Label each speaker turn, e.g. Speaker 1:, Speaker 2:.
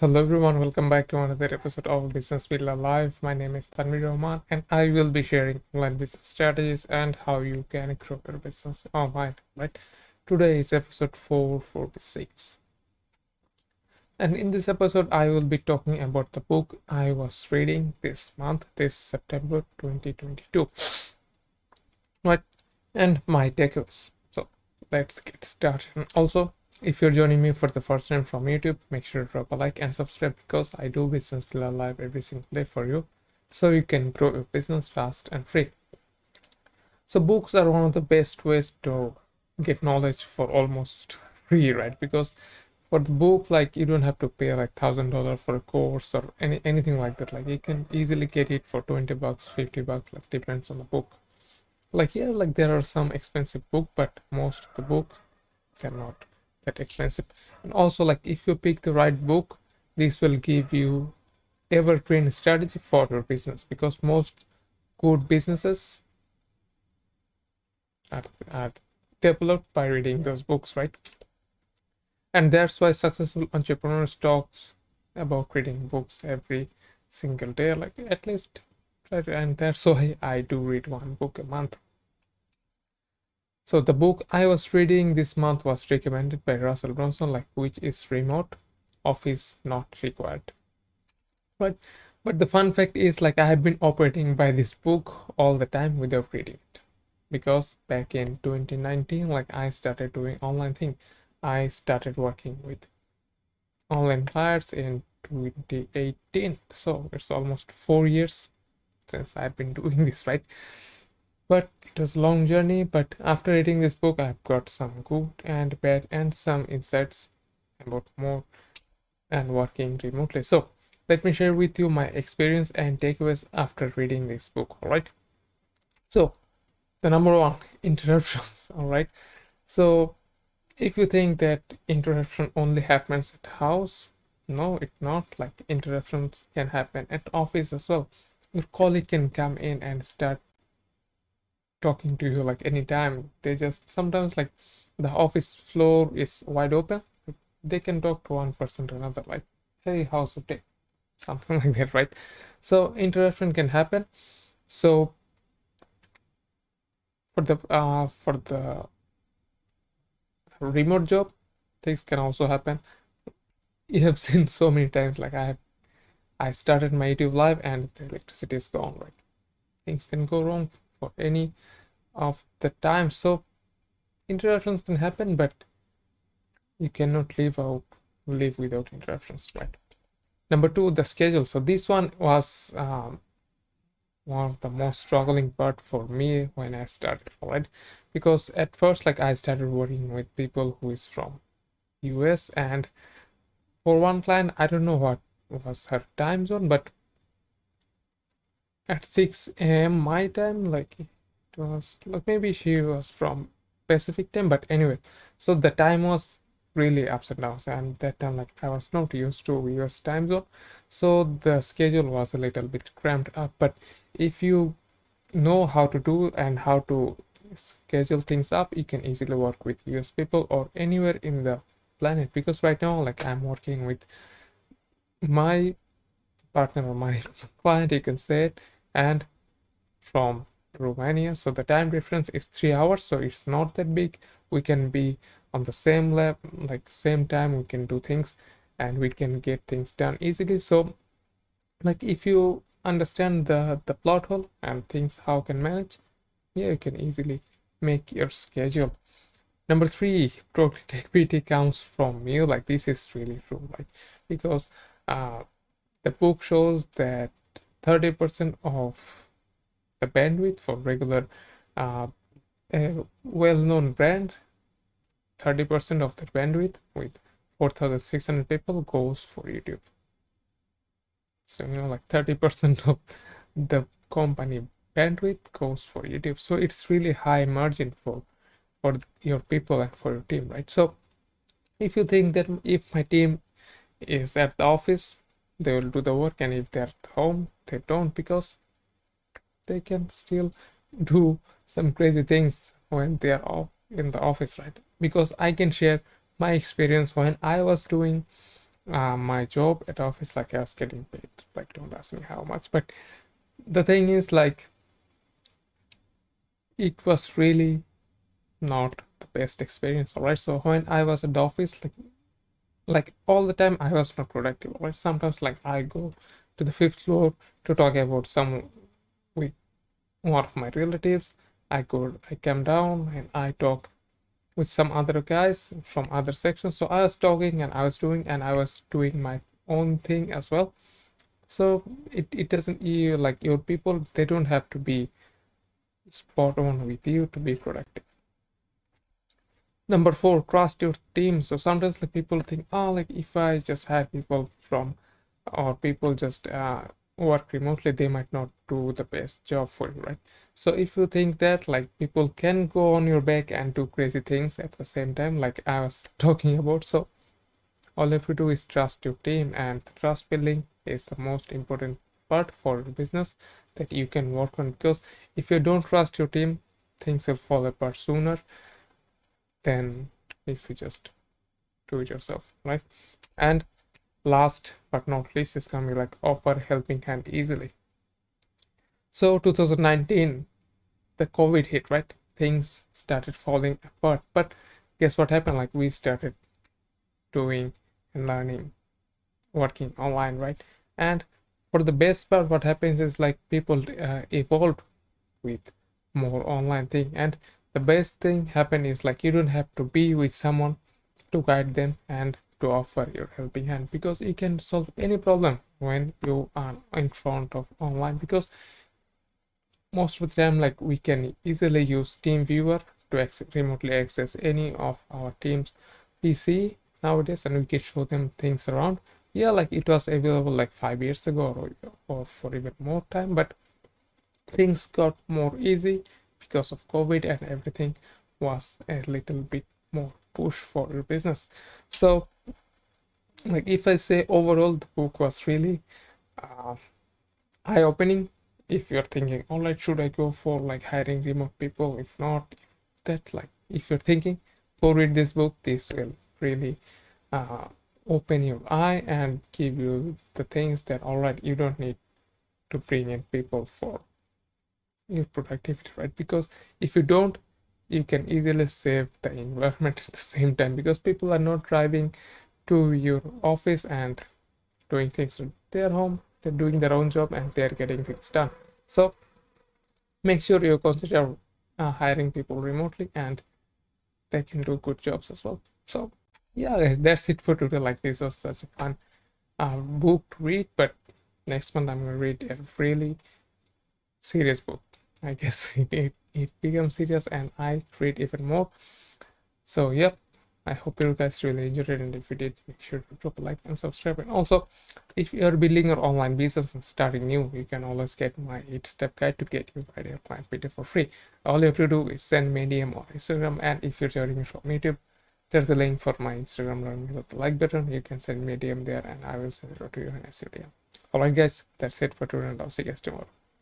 Speaker 1: Hello everyone, welcome back to another episode of Business Villa Live. My name is Tanvir Rahman and I will be sharing online business strategies and how you can grow your business online, right? Today is episode 446. And in this episode, I will be talking about the book I was reading this month, this September 2022, right? And my takeaways. So let's get started. And also, if you're joining me for the first time from YouTube, make sure to drop a like and subscribe because I do Business Villa Live every single day for you so you can grow your business fast and free. So books are one of the best ways to get knowledge for almost free, right? Because for the book, like you don't have to pay like $1,000 for a course or anything like that. Like you can easily get it for 20 bucks, 50 bucks, like depends on the book. Like yeah, like there are some expensive book, but most of the books they're not that expensive. And also, like if you pick the right book, this will give you evergreen strategy for your business because most good businesses are developed by reading those books, right? And that's why successful entrepreneurs talks about reading books every single day, like at least. And that's why I do read one book a month. So the book I was reading this month was recommended by Russell Brunson, like which is remote, office not required. But the fun fact is like I have been operating by this book all the time without reading it. Because back in 2019, like I started doing online thing. I started working with online clients in 2018. So it's almost 4 years since I've been doing this, right? But it was a long journey. But after reading this book, I've got some good and bad and some insights about more and working remotely. So let me share with you my experience and takeaways after reading this book. All right. So the number one, interruptions. All right. So if you think that interruption only happens at house, no, it's not. Like interruptions can happen at office as well. Your colleague can come in and start talking to you like anytime. They just sometimes like the office floor is wide open. They can talk to one person to another, like, hey, how's the day? Something like that, right? So interruption can happen. So for the remote job, things can also happen. You have seen so many times, like I started my YouTube live and the electricity is gone, right? Things can go wrong for any of the time. So interruptions can happen, but you cannot live without interruptions, right? Number two, the schedule. So this one was one of the most struggling part for me when I started, all right? Because at first, like I started working with people who is from US, and for one client, I don't know what was her time zone, but at 6 a.m. my time, like it was like maybe she was from Pacific time, but anyway, so the time was really ups and downs, and that time like I was not used to US time zone, so the schedule was a little bit cramped up. But if you know how to do and how to schedule things up, you can easily work with US people or anywhere in the planet. Because right now, like I'm working with my partner or my client, you can say it, and from Romania, so the time difference is 3 hours, so it's not that big. We can be on the same lab, like same time, we can do things and we can get things done easily. So like if you understand the plot hole and things how can manage, yeah, you can easily make your schedule. Number three, productivity comes from you. Like this is really true, like because the book shows that 30% of the bandwidth for regular a well-known brand, 30% of the bandwidth with 4,600 people goes for YouTube. So like 30% of the company bandwidth goes for YouTube. So it's really high margin for your people and for your team, right? So if you think that if my team is at the office, they will do the work, and if they're at home, they don't, because they can still do some crazy things when they are all in the office, right? Because I can share my experience when I was doing my job at office, like I was getting paid, like don't ask me how much, but the thing is like it was really not the best experience, all right? So when I was at the office, like all the time I was not productive, all right? Sometimes like I go to the fifth floor to talk about some with one of my relatives. I came down and I talk with some other guys from other sections. So I was talking and I was doing my own thing as well. So it doesn't, you like your people, they don't have to be spot on with you to be productive. Number four, trust your team. So sometimes like people think, oh, like if I just hire people from, or people just work remotely, they might not do the best job for you, right? So if you think that, like people can go on your back and do crazy things at the same time, like I was talking about. So all you have to do is trust your team, and trust building is the most important part for your business that you can work on, because if you don't trust your team, things will fall apart sooner than if you just do it yourself, right? And last but not least is gonna be like offer helping hand easily. So 2019, the COVID hit, right? Things started falling apart, but guess what happened? Like we started doing and learning, working online, right? And for the best part, what happens is like people evolved with more online thing, and the best thing happen is like you don't have to be with someone to guide them and to offer your helping hand, because you can solve any problem when you are in front of online, because most of the time like we can easily use team viewer to remotely access any of our team's PC nowadays, and we can show them things around. Yeah, like it was available like 5 years ago, or for even more time, but things got more easy because of COVID, and everything was a little bit more push for your business. So like if I say overall, the book was really uh, eye-opening. If you're thinking, all right, should I go for like hiring remote people? If not, that like if you're thinking, go read this book. This will really uh, open your eye and give you the things that, all right, you don't need to bring in people for your productivity, right? Because if you don't, you can easily save the environment at the same time, because people are not driving to your office and doing things at their home. They're doing their own job and they're getting things done. So make sure you consider hiring people remotely, and they can do good jobs as well. So yeah guys, that's it for today. Like this was such a fun book to read, but next month I'm gonna read a really serious book. I guess it becomes serious and I read even more. So yep, I hope you guys really enjoyed it, and if you did, make sure to drop a like and subscribe. And also, if you're building your online business and starting new, you can always get my 8-step guide to get your ideal client PDF for free. All you have to do is send me a DM or Instagram, and if you're joining me from YouTube, there's a link for my Instagram learn me with the like button. You can send me a DM there and I will send it out to you in a DM. Alright guys, that's it for today, and I'll see you guys tomorrow.